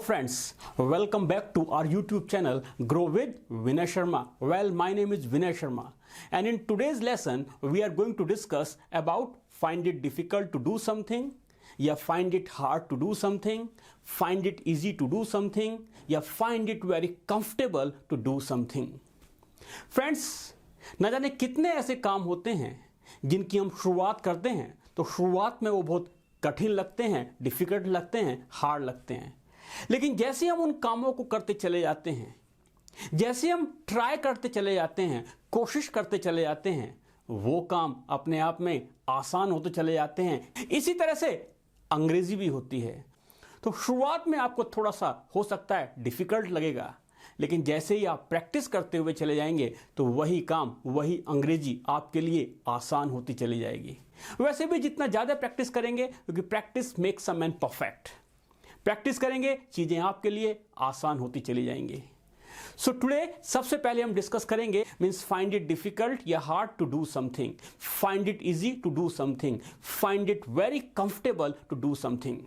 friends, welcome back to our YouTube channel Grow with Vinay Sharma. Well, my name is Vinay Sharma, and in today's lesson we are going to discuss about find it difficult to do something, या find it hard to do something, find it easy to do something, या find it very comfortable to do something. Friends, न जाने कितने ऐसे काम होते हैं जिनकी हम शुरुआत करते हैं तो शुरुआत में वो बहुत कठिन लगते हैं, डिफिकल्ट लगते हैं, हार्ड लगते हैं, लेकिन जैसे हम उन कामों को करते चले जाते हैं, जैसे हम ट्राई करते चले जाते हैं, कोशिश करते चले जाते हैं, वो काम अपने आप में आसान होते चले जाते हैं। इसी तरह से अंग्रेजी भी होती है। तो शुरुआत में आपको थोड़ा सा हो सकता है डिफिकल्ट लगेगा, लेकिन जैसे ही आप प्रैक्टिस करते हुए चले जाएंगे तो वही काम, वही अंग्रेजी आपके लिए आसान होती चली जाएगी। वैसे भी जितना ज़्यादा प्रैक्टिस करेंगे, क्योंकि practice makes a man perfect, practice करेंगे चीज़ें आपके लिए आसान होती चली जाएंगी। सो टुडे सबसे पहले हम डिस्कस करेंगे मीन्स फाइंड इट डिफिकल्ट या hard to do something, find it easy to do something, find it very comfortable to do something.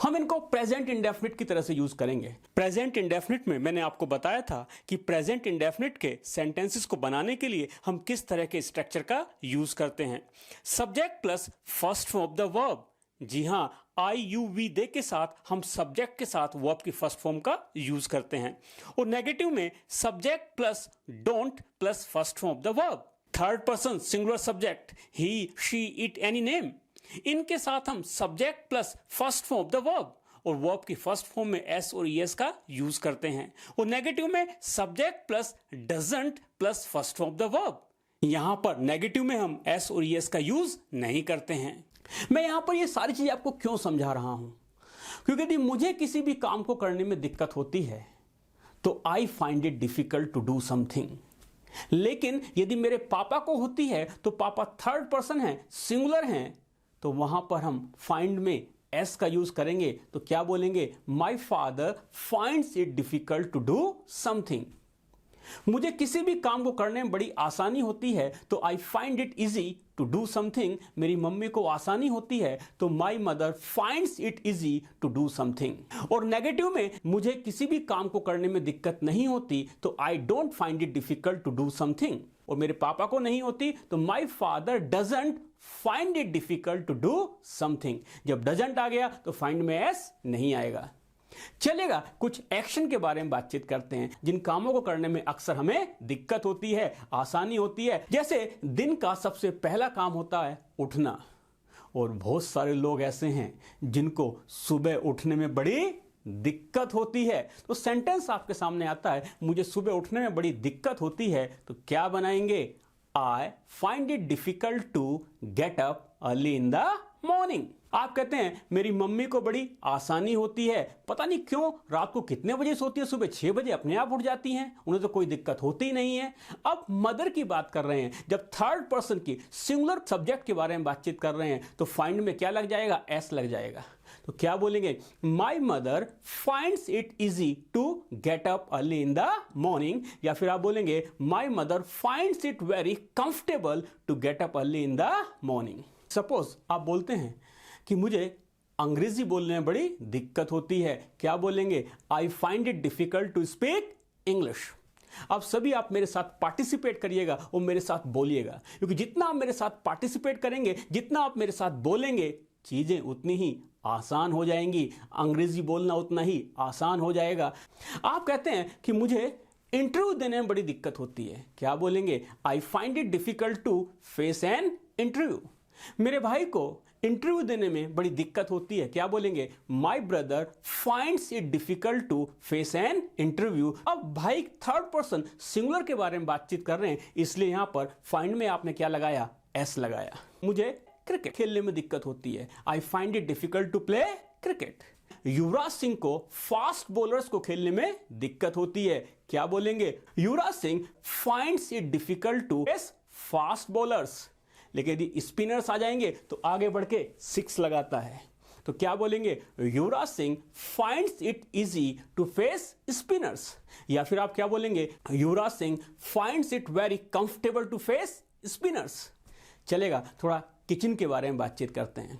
हम इनको प्रेजेंट इंडेफिनिट की तरह से यूज करेंगे। प्रेजेंट इंडेफिनिट में मैंने आपको बताया था कि प्रेजेंट इंडेफिनिट के सेंटेंसेस को बनाने के लिए हम किस तरह के स्ट्रक्चर का यूज करते हैं। Subject plus first form of the verb. जी हां, आई यू वी दे के साथ हम सब्जेक्ट के साथ वर्ब की फर्स्ट फॉर्म का यूज करते हैं। और नेगेटिव में subject plus don't plus first form of the verb. Third person singular subject he she it any name, इनके साथ हम subject plus first form of the verb और वर्ब की फर्स्ट फॉर्म में एस और ईएस का use करते हैं। और नेगेटिव में subject plus doesn't plus first form of the verb. यहां पर नेगेटिव में हम एस और ईएस का यूज नहीं करते हैं। मैं यहां पर ये सारी चीजें आपको क्यों समझा रहा हूं, क्योंकि यदि मुझे किसी भी काम को करने में दिक्कत होती है तो I find it difficult to do something. लेकिन यदि मेरे पापा को होती है तो पापा थर्ड पर्सन है, सिंगुलर हैं, तो वहां पर हम फाइंड में एस का यूज करेंगे तो क्या बोलेंगे, my father finds it difficult to do something. मुझे किसी भी काम को करने में बड़ी आसानी होती है तो I find it easy to do something. मेरी मम्मी को आसानी होती है तो my mother finds it easy to do something. और नेगेटिव में मुझे किसी भी काम को करने में दिक्कत नहीं होती तो I don't find it difficult to do something. और मेरे पापा को नहीं होती तो my father doesn't find it difficult to do something. जब डजंट आ गया तो फाइंड में एस नहीं आएगा। चलेगा, कुछ एक्शन के बारे में बातचीत करते हैं जिन कामों को करने में अक्सर हमें दिक्कत होती है, आसानी होती है। जैसे दिन का सबसे पहला काम होता है उठना, और बहुत सारे लोग ऐसे हैं जिनको सुबह उठने में बड़ी दिक्कत होती है। तो सेंटेंस आपके सामने आता है, मुझे सुबह उठने में बड़ी दिक्कत होती है, तो क्या बनाएंगे, I find it difficult to get up early in the morning. आप कहते हैं मेरी मम्मी को बड़ी आसानी होती है, पता नहीं क्यों रात को कितने बजे सोती है, सुबह 6 बजे अपने आप उठ जाती हैं, उन्हें तो कोई दिक्कत होती नहीं है। अब मदर की बात कर रहे हैं, जब थर्ड पर्सन की सिंगुलर सब्जेक्ट के बारे में बातचीत कर रहे हैं तो फाइंड में क्या लग जाएगा, एस लग जाएगा। तो क्या बोलेंगे, my mother finds it easy to get up early in the morning. या फिर आप बोलेंगे my mother finds it very comfortable to get up early in the morning. Suppose आप बोलते हैं कि मुझे अंग्रेजी बोलने में बड़ी दिक्कत होती है, क्या बोलेंगे, I find it difficult to speak English. अब सभी आप मेरे साथ पार्टिसिपेट करिएगा और मेरे साथ बोलिएगा, क्योंकि जितना आप मेरे साथ पार्टिसिपेट करेंगे, जितना आप मेरे साथ बोलेंगे, चीजें उतनी ही आसान हो जाएंगी, अंग्रेजी बोलना उतना ही आसान हो जाएगा। आप कहते हैं कि मुझे इंटरव्यू देने में बड़ी दिक्कत होती है, क्या बोलेंगे, I find it difficult to face an interview. मेरे भाई को इंटरव्यू देने में बड़ी दिक्कत होती है, क्या बोलेंगे, my brother finds it difficult to face an interview. अब भाई थर्ड पर्सन सिंगुलर के बारे में बातचीत कर रहे हैं, इसलिए यहां पर फाइंड में आपने क्या लगाया, एस लगाया। मुझे क्रिकेट खेलने में दिक्कत होती है, I find it difficult to play cricket. Yuvraj Singh को फास्ट बॉलर्स को खेलने में दिक्कत होती है, क्या बोलेंगे, Yuvraj Singh finds it difficult to face fast bowlers. लेकिन यदि स्पिनर्स आ जाएंगे तो आगे बढ़ के 6 लगाता है, तो क्या बोलेंगे, Yuvraj Singh finds it easy to face spinners. या फिर आप क्या बोलेंगे, Yuvraj Singh finds it very comfortable to face spinners. चलेगा, थोड़ा किचन के बारे में बातचीत करते हैं।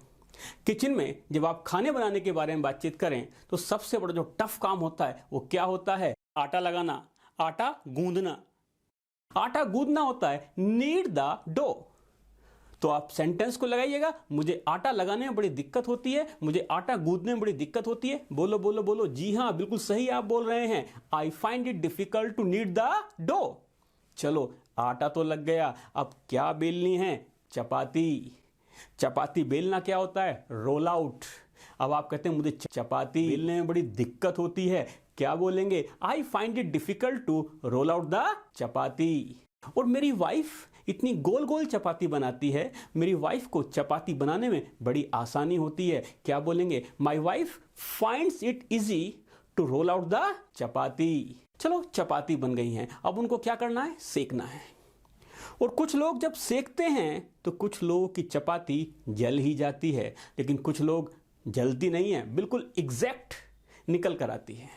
किचन में जब आप खाने बनाने के बारे में बातचीत करें तो सबसे बड़ा जो टफ काम होता है वो क्या होता है? आटा लगाना, आटा गूंदना। आटा गूंदना होता है नीड द डो। तो आप सेंटेंस को लगाइएगा, मुझे आटा लगाने में बड़ी दिक्कत होती है, मुझे आटा गूंदने में बड़ी दिक्कत होती है। बोलो बोलो बोलो। जी हां, बिल्कुल सही आप बोल रहे हैं। I find it difficult to knead the dough. चलो, आटा तो लग गया, अब क्या बेलनी है? चपाती। चपाती बेलना क्या होता है? Roll out. अब आप कहते हैं मुझे चपाती बेलने में बड़ी दिक्कत होती है, क्या बोलेंगे? I find it difficult to roll out the chapati. और मेरी वाइफ इतनी गोल गोल चपाती बनाती है, मेरी वाइफ को चपाती बनाने में बड़ी आसानी होती है, क्या बोलेंगे? My wife finds it easy to roll out the chapati. चलो, चपाती बन गई हैं, अब उनको क्या करना है? सेकना है। और कुछ लोग जब सेकते हैं तो कुछ लोगों की चपाती जल ही जाती है, लेकिन कुछ लोग जलती नहीं है, बिल्कुल एग्जैक्ट निकल कर आती है।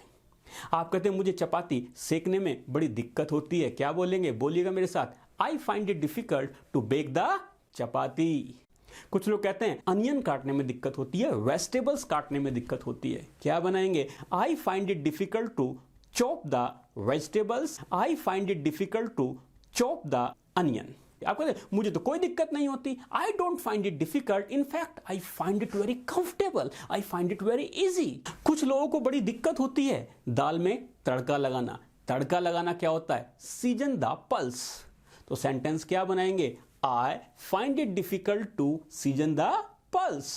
आप कहते हैं मुझे चपाती सेकने में बड़ी दिक्कत होती है, क्या बोलेंगे? बोलिएगा मेरे साथ। I find it difficult to bake the chapati. कुछ लोग कहते हैं अनियन काटने में दिक्कत होती है, वेजिटेबल्स काटने में दिक्कत होती है, क्या बनाएंगे? I find it difficult to chop the vegetables. I find it difficult to chop the onion. आप कहते हैं मुझे तो कोई दिक्कत नहीं होती, I don't find it difficult, in fact I find it very comfortable, I find it very easy. कुछ लोगों को बड़ी दिक्कत होती है दाल में तड़का लगाना। तड़का लगाना क्या होता है? Season the pulse. तो सेंटेंस क्या बनाएंगे? I find it difficult to season the pulse.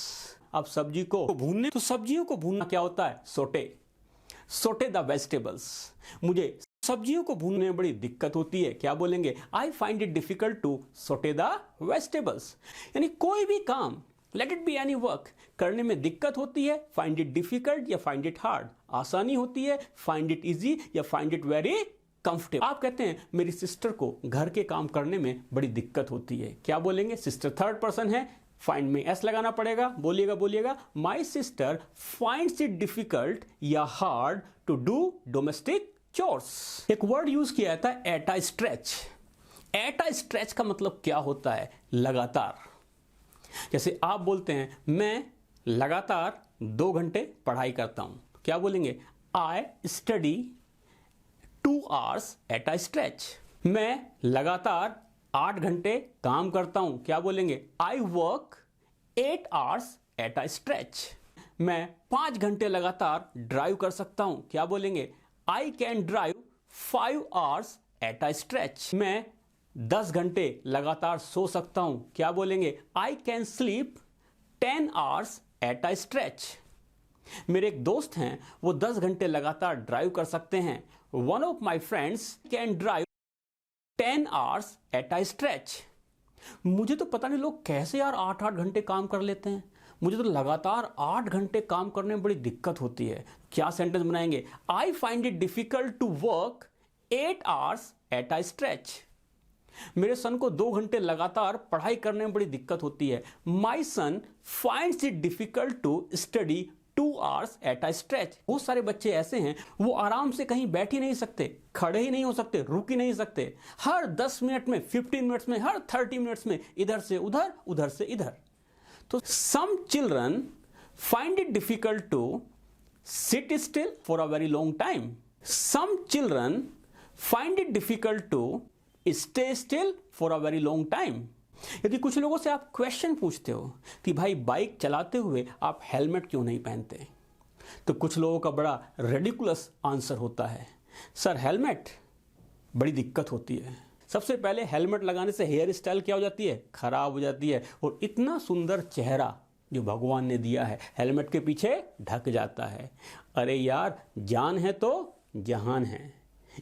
अब सब्जी को भूनने, तो सब्जियों को भूनना क्या होता है? सोटे। सोटे द वेजिटेबल्स। मुझे सब्जियों को भूनने में बड़ी दिक्कत होती है, क्या बोलेंगे? I find it difficult to saute the vegetables. यानी कोई भी काम, let it be any work, करने में दिक्कत होती है, फाइंड इट डिफिकल्ट या फाइंड इट हार्ड। आसानी होती है, फाइंड इट इजी या फाइंड इट वेरी कंफर्टेबल। आप कहते हैं मेरी सिस्टर को घर के काम करने में बड़ी दिक्कत होती है, क्या बोलेंगे? सिस्टर थर्ड पर्सन है, फाइंड में एस लगाना पड़ेगा। बोलिएगा बोलिएगा। My sister finds it difficult या hard to do domestic chores. एक वर्ड यूज किया था, at a stretch. At a stretch का मतलब क्या होता है? लगातार। जैसे आप बोलते हैं मैं लगातार 2 घंटे पढ़ाई करता हूं, क्या बोलेंगे? I study 2 hours at a stretch. मैं लगातार 8 घंटे काम करता हूं, क्या बोलेंगे? I work 8 hours at a stretch. मैं 5 घंटे लगातार ड्राइव कर सकता हूं, क्या बोलेंगे? I can drive 5 hours at a stretch. मैं 10 घंटे लगातार सो सकता हूं, क्या बोलेंगे? I can sleep 10 hours at a stretch. मेरे एक दोस्त हैं, वो 10 घंटे लगातार ड्राइव कर सकते हैं। One of my friends can drive 10 hours at a stretch. मुझे तो पता नहीं लोग कैसे यार 8-8 घंटे काम कर लेते हैं। मुझे तो लगातार 8 घंटे काम करने में बड़ी दिक्कत होती है। क्या सेंटेंस बनाएंगे? I find it difficult to work 8 hours at a stretch. मेरे सन को 2 घंटे लगातार पढ़ाई करने में बड़ी दिक्कत होती है। My son finds it difficult to study 2 hours at a stretch. बहुत सारे बच्चे ऐसे हैं, वो आराम से कहीं बैठ ही नहीं सकते, खड़े ही नहीं हो सकते, रुक ही नहीं सकते। हर 10 मिनट में, 15 मिनट्स में, हर 30 मिनट्स में इधर से उधर, उधर से इधर। तो some children find it difficult to sit still for a very long time. Some children find it difficult to stay still for a very long time. यदि कुछ लोगों से आप क्वेश्चन पूछते हो कि भाई बाइक चलाते हुए आप हेलमेट क्यों नहीं पहनते, तो कुछ लोगों का बड़ा रेडिकुलस आंसर होता है, सर हेलमेट बड़ी दिक्कत होती है। सबसे पहले हेलमेट लगाने से हेयर स्टाइल क्या हो जाती है? खराब हो जाती है, और इतना सुंदर चेहरा जो भगवान ने दिया है हेलमेट के पीछे ढक जाता है। अरे यार, जान है तो जहान है,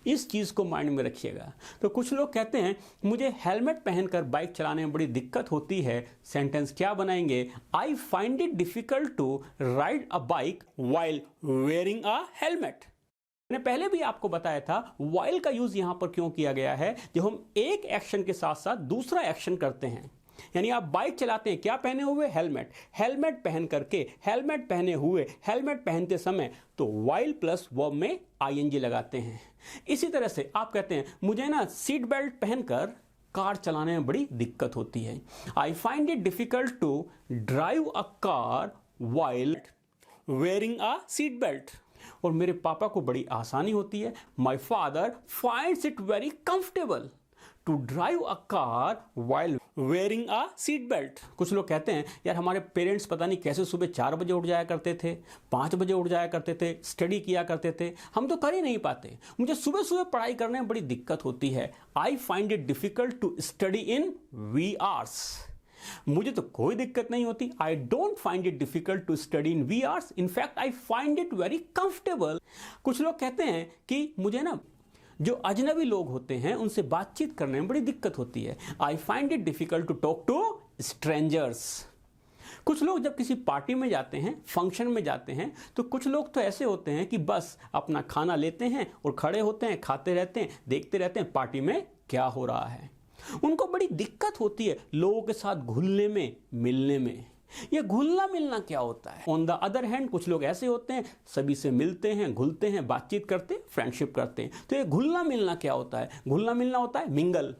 इस चीज को माइंड में रखिएगा। तो कुछ लोग कहते हैं मुझे हेलमेट पहनकर बाइक चलाने में बड़ी दिक्कत होती है। सेंटेंस क्या बनाएंगे? I find it difficult to ride a bike while wearing a helmet. मैंने पहले भी आपको बताया था वाइल का यूज यहां पर क्यों किया गया है। जब हम एक एक्शन के साथ साथ दूसरा एक्शन करते हैं, यानी आप बाइक चलाते हैं, क्या पहने हुए? हेलमेट। हेलमेट पहन करके, हेलमेट पहने हुए, हेलमेट पहनते समय, तो वाइल प्लस वर्ब में आईएनजी लगाते हैं। इसी तरह से आप कहते हैं मुझे ना सीट बेल्ट पहनकर कार चलाने में बड़ी दिक्कत होती है। I find it difficult to drive a car while wearing a seat belt. और मेरे पापा को बड़ी आसानी होती है। My father finds it very comfortable to drive a car while wearing a seat belt. कुछ लोग कहते हैं यार हमारे पेरेंट्स पता नहीं कैसे सुबह 4 बजे उठ जाया करते थे, 5 बजे उठ जाया करते थे, स्टडी किया करते थे, हम तो कर ही नहीं पाते। मुझे सुबह सुबह पढ़ाई करने में बड़ी दिक्कत होती है। I find it difficult to study in wee hours. मुझे तो कोई दिक्कत नहीं होती। I don't find it difficult to study in wee hours, in fact I find it very comfortable. कुछ लोग कहते हैं कि मुझे ना जो अजनबी लोग होते हैं उनसे बातचीत करने में बड़ी दिक्कत होती है। I find it difficult to talk to strangers. कुछ लोग जब किसी पार्टी में जाते हैं, फंक्शन में जाते हैं, तो कुछ लोग तो ऐसे होते हैं कि बस अपना खाना लेते हैं और खड़े होते हैं, खाते रहते हैं, देखते रहते हैं पार्टी में क्या हो रहा है। उनको बड़ी दिक्कत होती है लोगों के साथ घुलने में, मिलने में। ये घुलना मिलना क्या होता है? ऑन द अदर हैंड कुछ लोग ऐसे होते हैं, सभी से मिलते हैं, घुलते हैं, बातचीत करते हैं, फ्रेंडशिप करते हैं। तो ये घुलना मिलना क्या होता है? घुलना मिलना होता है मिंगल।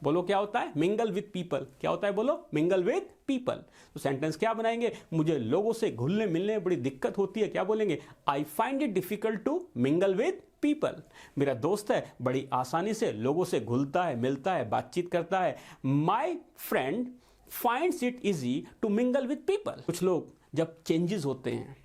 बोलो क्या होता है? Mingle with people. क्या होता है? बोलो मिंगल विद पीपल। तो सेंटेंस क्या बनाएंगे? मुझे लोगों से घुलने मिलने में बड़ी दिक्कत होती है। क्या बोलेंगे? I find it difficult to mingle with people. मेरा दोस्त है, बड़ी आसानी से लोगों से घुलता है, मिलता है, बातचीत करता है। My friend finds it easy to mingle with people. कुछ लोग जब चेंजेस होते हैं,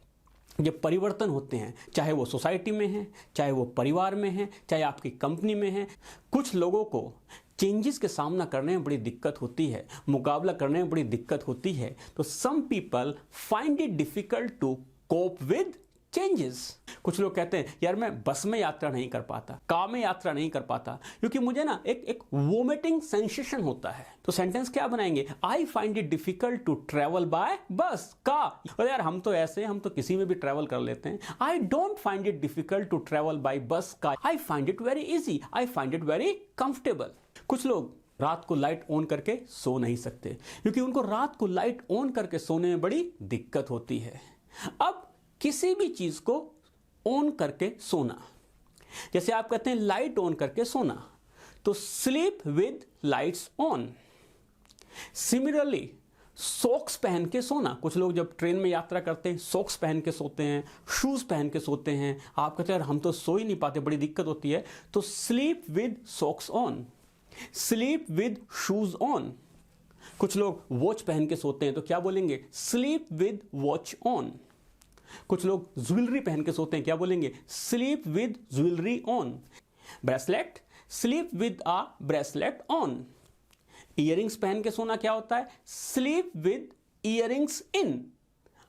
जब परिवर्तन होते हैं, चाहे वो सोसाइटी में है, चाहे वो परिवार में है, चाहे आपकी कंपनी में है, कुछ लोगों को चेंजेस के सामना करने में बड़ी दिक्कत होती है, मुकाबला करने में बड़ी दिक्कत होती है। तो some people find it difficult to cope with changes. कुछ लोग कहते हैं यार मैं बस में यात्रा नहीं कर पाता, कार में यात्रा नहीं कर पाता, क्योंकि मुझे ना एक वोमिटिंग सेंसेशन होता है। तो सेंटेंस क्या बनाएंगे? I find it difficult to travel by bus, car. और यार हम तो ऐसे, हम तो किसी में भी ट्रेवल कर लेते हैं। I don't find it difficult to travel by bus, car. I find it very easy, I find it very comfortable. कुछ लोग रात को लाइट ऑन करके सो नहीं सकते, क्योंकि उनको रात को लाइट ऑन करके सोने में बड़ी दिक्कत होती है। अब किसी भी चीज को ऑन करके सोना, जैसे आप कहते हैं लाइट ऑन करके सोना, तो sleep with lights on. Similarly socks पहन के सोना। कुछ लोग जब ट्रेन में यात्रा करते हैं सॉक्स पहन के सोते हैं, शूज पहन के सोते हैं। आप कहते हैं यार हम तो सो ही नहीं पाते, बड़ी दिक्कत होती है। तो sleep with socks on, sleep with shoes on. कुछ लोग वॉच पहन के सोते हैं, तो क्या बोलेंगे? Sleep with watch on. कुछ लोग ज्वेलरी पहन के सोते हैं, क्या बोलेंगे? Sleep with jewellery on. Bracelet, sleep with a bracelet on. Earrings पहन के सोना क्या होता है? स्लीप विद इयररिंग्स इन।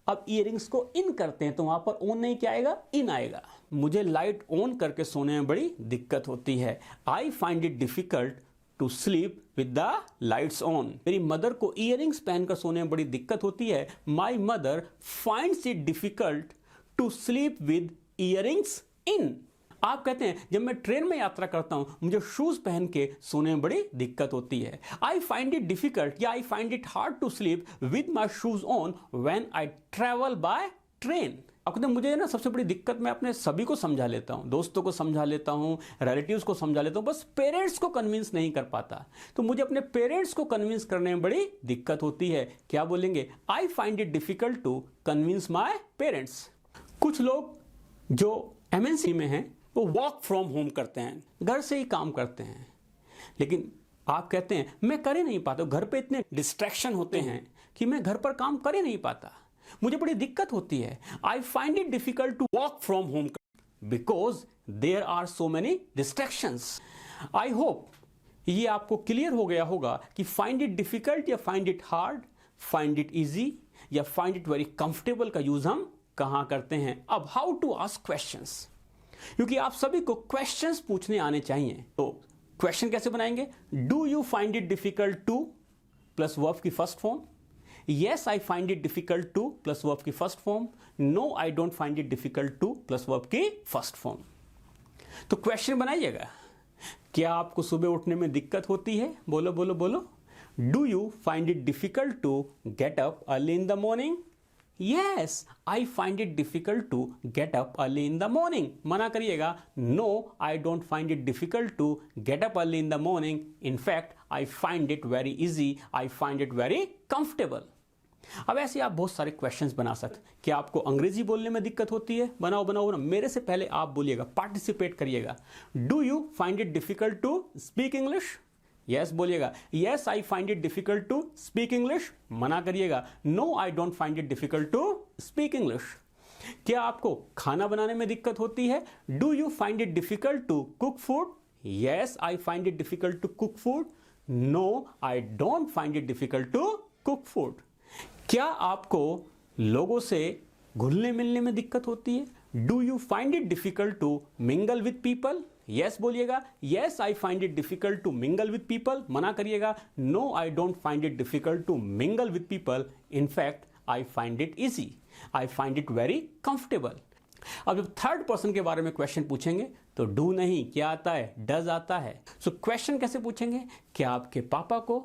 अब इयररिंग्स को इन करते हैं तो वहां पर ऑन नहीं क्या आएगा? इन आएगा। मुझे लाइट ऑन करके सोने में बड़ी दिक्कत होती है। I find it difficult to sleep with the lights on. मेरी मदर को इयररिंग्स पहनकर सोने में बड़ी दिक्कत होती है। My mother finds it difficult to sleep with earrings in. आप कहते हैं जब मैं ट्रेन में यात्रा करता हूं मुझे शूज पहन के सोने में बड़ी दिक्कत होती है। आई फाइंड इट डिफिकल्ट या I find it hard to sleep with my shoes on when I travel by train. अब मुझे ना सबसे बड़ी दिक्कत, मैं अपने सभी को समझा लेता हूं, दोस्तों को समझा लेता हूं, रिलेटिव्स को समझा लेता हूं, बस पेरेंट्स को कन्विंस नहीं कर पाता। तो मुझे अपने पेरेंट्स को कन्विंस करने में बड़ी दिक्कत होती है। क्या बोलेंगे? I find it difficult to convince my parents. कुछ लोग जो एमएनसी में हैं वो वर्क फ्रॉम होम करते हैं, घर से ही काम करते हैं, लेकिन आप कहते हैं मैं कर ही नहीं पाता, घर पे इतने डिस्ट्रैक्शन होते हैं कि मैं घर पर काम कर ही नहीं पाता, मुझे बड़ी दिक्कत होती है। I find it difficult to work from home because there are so many distractions. I hope ये आपको क्लियर हो गया होगा कि फाइंड इट डिफिकल्ट या find it hard, find it easy या फाइंड इट वेरी कंफर्टेबल का यूज हम कहां करते हैं। अब हाउ टू आस्क क्वेश्चंस, क्योंकि आप सभी को क्वेश्चंस पूछने आने चाहिए। तो क्वेश्चन कैसे बनाएंगे? Do you find it difficult to plus verb की first form, Yes, I find it difficult to plus verb की first form, No, I don't find it difficult to plus verb की first form. तो question बनाइएगा। क्या आपको सुबह उठने में दिक्कत होती है? बोलो बोलो बोलो। Do you find it difficult to get up early in the morning? Yes, I find it difficult to get up early in the morning. मना करिएगा। No, I don't find it difficult to get up early in the morning. In fact, I find it very easy, I find it very comfortable. अब ऐसे आप बहुत सारे questions बना सकते। क्या आपको अंग्रेजी बोलने में दिक्कत होती है? बनाओ बनाओ ना। मेरे से पहले आप बोलिएगा, पार्टिसिपेट करिएगा। Do you find it difficult to speak English? Yes बोलिएगा, yes I find it difficult to speak English. मना करिएगा, no I don't find it difficult to speak English. क्या आपको खाना बनाने में दिक्कत होती है? Do you find it difficult to cook food? Yes I find it difficult to cook food. No I don't find it difficult to cook food. क्या आपको लोगों से घुलने मिलने में दिक्कत होती है? Do you find it difficult to mingle with people? Yes बोलिएगा, yes I find it difficult to mingle with people. मना करिएगा, no I don't find it difficult to mingle with people, in fact I find it easy, I find it very comfortable. अब जब third person के बारे में question पूछेंगे तो do नहीं, क्या आता है? डज आता है। सो क्वेश्चन कैसे पूछेंगे? क्या आपके पापा को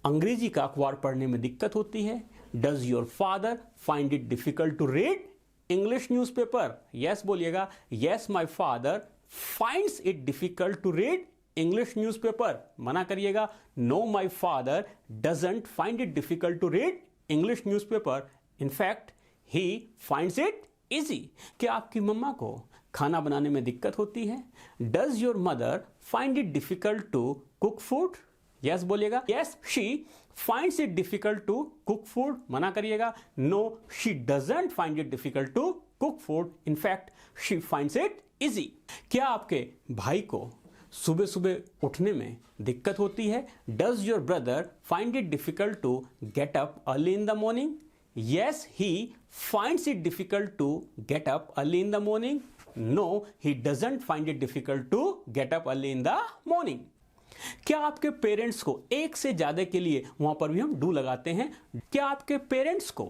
अंग्रेजी का अखबार पढ़ने में दिक्कत होती है? Does your father find it difficult to read English newspaper? Yes बोलिएगा, yes my father finds it difficult to read English newspaper. मना करिएगा, no my father doesn't find it difficult to read English newspaper, in fact he finds it easy. क्या आपकी मम्मा को खाना बनाने में दिक्कत होती है? Does your mother find it difficult to cook food? Yes बोलिएगा, yes she finds it difficult to cook food. मना करिएगा, no she doesn't find it difficult to cook food, in fact she finds it easy. क्या आपके भाई को सुबह सुबह उठने में दिक्कत होती है? Does your brother find it difficult to get up early in the morning? Yes, he finds it difficult to get up early in the morning. No, he doesn't find it difficult to get up early in the morning. क्या आपके parents को एक से ज्यादा के लिए, वहां पर भी हम डू लगाते हैं, क्या आपके पेरेंट्स को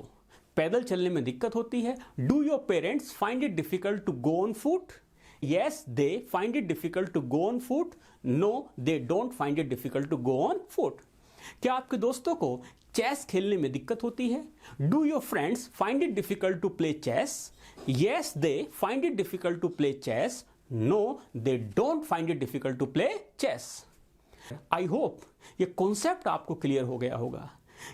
पैदल चलने में दिक्कत होती है? Do your parents find it difficult to go on foot? Yes, they find it difficult to go on foot. No, they don't find it difficult to go on foot. क्या आपके दोस्तों को चेस खेलने में दिक्कत होती है? Do your friends find it difficult to play chess? Yes they find it difficult to play chess. No they don't find it difficult to play chess. I hope ये कॉन्सेप्ट आपको क्लियर हो गया होगा।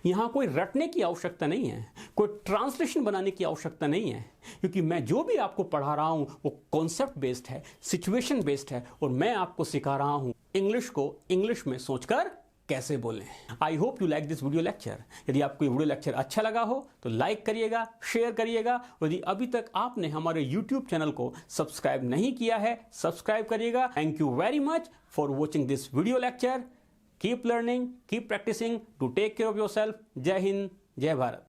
यहां कोई रटने की आवश्यकता नहीं है, कोई ट्रांसलेशन बनाने की आवश्यकता नहीं है, क्योंकि मैं जो भी आपको पढ़ा रहा हूं वो कॉन्सेप्ट बेस्ड है, सिचुएशन बेस्ड है, और मैं आपको सिखा रहा हूं इंग्लिश को इंग्लिश में सोचकर कैसे बोलें। I hope you like this video lecture. यदि आपको ये वीडियो लेक्चर अच्छा लगा हो तो लाइक करिएगा, शेयर करिएगा। यदि अभी तक आपने हमारे यूट्यूब चैनल को सब्सक्राइब नहीं किया है, सब्सक्राइब करिएगा। Thank you very much for watching this video lecture. Keep learning, keep practising to take care of yourself. जय हिंद, जय भारत।